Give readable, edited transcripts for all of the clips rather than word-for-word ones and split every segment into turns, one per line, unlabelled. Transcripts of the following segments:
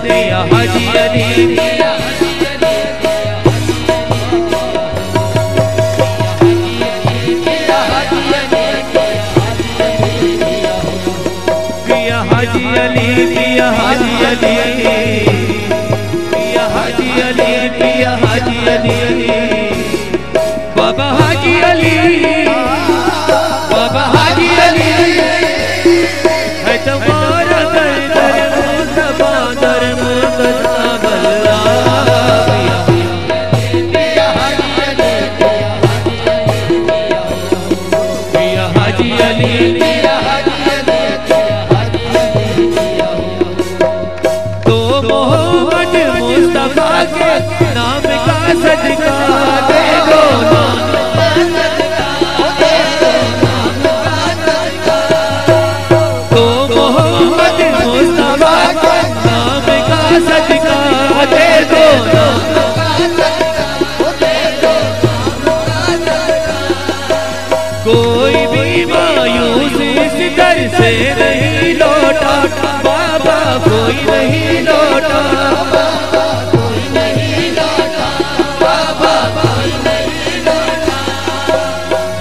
पिया हाजी अली पिया हाजी अली पिया हाजी अली पिया हाजी अली पिया हाजी अली बाबा हाजी अली बाबा हाजी अली है तुम्हारा दर दर मुस्तफा दर मुस्तफा बल्ला पिया हाजी अली पिया हाजी अली पिया हाजी अली तो मोहम्मद मुस्तफा के नाम का सदका दे दो कोई भी मायूस इस दर से नहीं लौटा बाबा कोई नहीं लौटा कोई नहीं लौटा बाबा कोई नहीं लौटा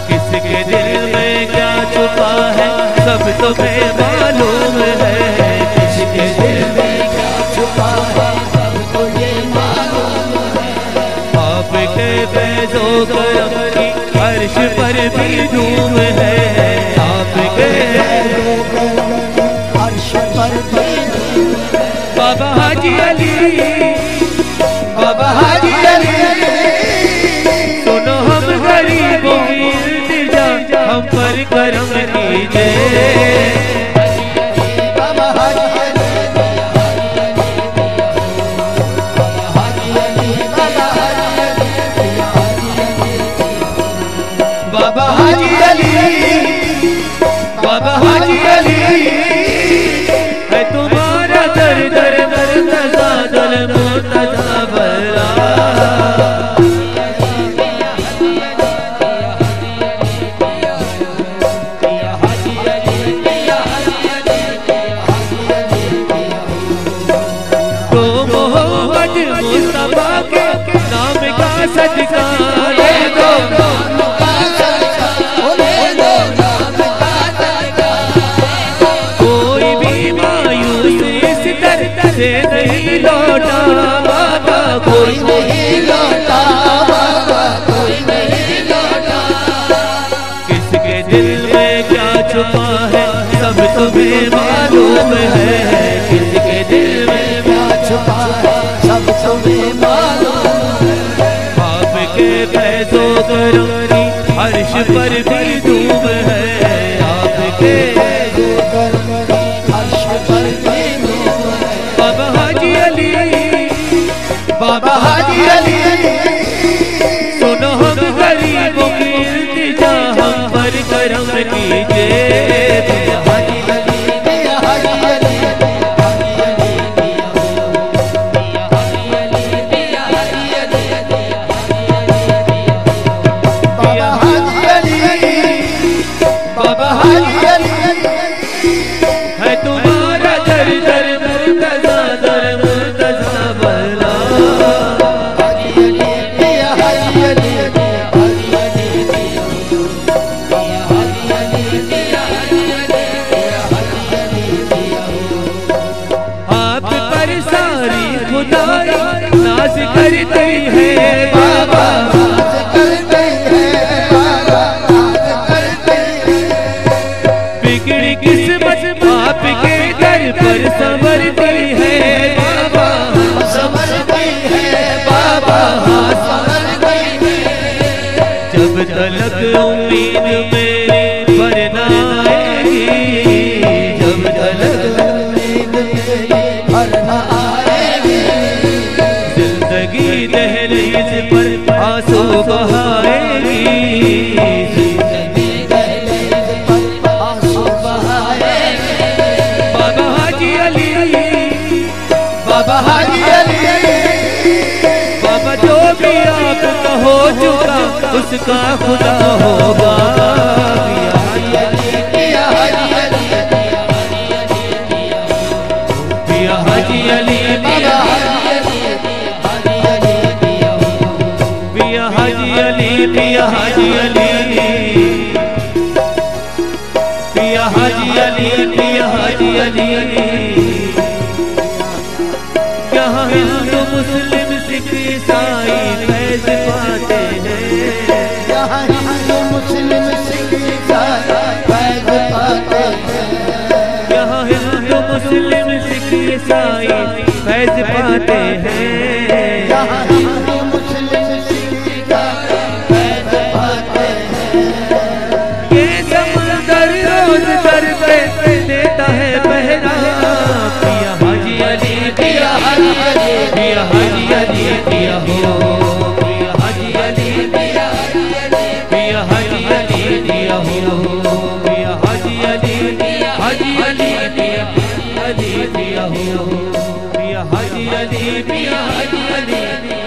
किसके दिल में क्या छुपा है सब तुम्हें मालूम है किसके दिल में क्या छुपा है सबको ये मालूम है आपके फैज़ो करम की अर्श पर भी धूम है आपके अर्श पर भी बाबा हाजी अली बाबा हाजी अली सुनो हम गरीबों की इल्तिजा हम पर करम कीजिए बाबा हाजी अली बाबा हाजी अली बाबा हाजी अली है तुम्हारा दर दर मुर्तज़ा दर मुर्तज़ा बल्ला तो मोहम्मद मुस्तफा के नाम का सदका दे दो से नहीं लौटा बाबा कोई नहीं लौटा बाबा कोई नहीं लौटा किसके दिल में क्या छुपा है सब तुम्हें मालूम है किसके दिल में क्या छुपा है सब तुम्हें मालूम है आपके फैज़ो करम की अर्श पर भी धूम है आपके फैज़ो करम की अर्श पर भी बाबा हाजी अली सुनो हम गरीबों की इल्तिजा हम पर करम कीजिए पिया हाजी अली पिया हाजी अली बाबा हाजी अली बाबा हाजी अली है तुम्हारा दर दर मुर्तज़ा दर मुर्तज़ा बल्ला आप पर सारी खुदाई नाज़ करती है बाबा नाज़ करती है बाबा नाज़ करती है बिगड़ी किस्मत आपके दर पर संवरती है बाबा संवरती है बाबा संवरती है जब तलक उम्मीद मेरी पर ना आएगी जब तलक उम्मीद मेरी पर ना आएगी जिंदगी दहलीज पर आंसू बहाएगी जिंदगी दहलीज पर आंसू बहाएगी बाबा हाजी अली बाबा हाजी अली बाबा जो भी आपका हो चुका उसका खुदा होगा पिया हाजी अली पिया हाजी अली पिया हाजी हाजी अली पिया हाजी अली पिया हाजी अली पिया हाजी अली पिया हाजी अली यहाँ हिंदू मुस्लिम सिख ईसाई फैज पाते हैं
यहाँ हिंदू मुस्लिम सिख ईसाई फैज पाते हैं
यहाँ हिंदू मुस्लिम सिख ईसाई फैज पाते हैं
यहाँ हिंदू मुस्लिम सिख ईसाई फैज पाते हैं
ये समंदर रोज दर पे देता है पहरा पिया हाजी अली पिया हाजी अली पिया हाजी अली पिया हो पिया हाजी अली पिया पिया हाजी अली पिया हो पिया हाजी अली हाजी अली पिया अली पिया हो पिया हाजी अली पिया हाजी अली